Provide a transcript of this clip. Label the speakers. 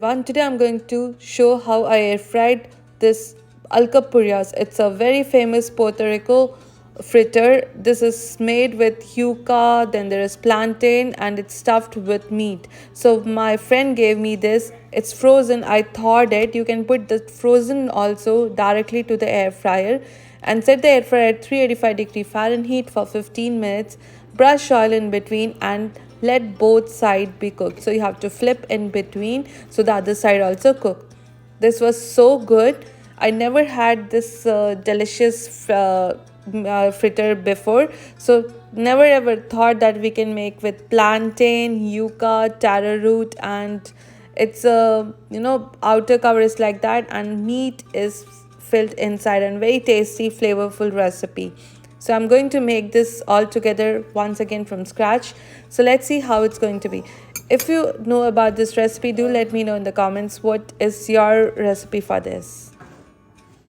Speaker 1: Today I'm going to show how I air fried this alcapurrias. It's a very famous Puerto Rico fritter. This is made with yuca, then there is plantain, and it's stuffed with meat. So my friend gave me this. It's frozen. I thawed it. You can put the frozen also directly to the air fryer and set the air fryer at 385-degree Fahrenheit for 15 minutes. Brush oil in between and let both sides be cooked. So you have to flip in between so the other side also cook. This was so good. I never had this delicious fritter before. So never ever thought that we can make with plantain, yuca, taro root, and it's a outer cover is like that and meat is filled inside, and very tasty flavorful recipe. So I'm going to make this all together once again from scratch. So let's see how it's going to be. If you know about this recipe, do let me know in the comments what is your recipe for this.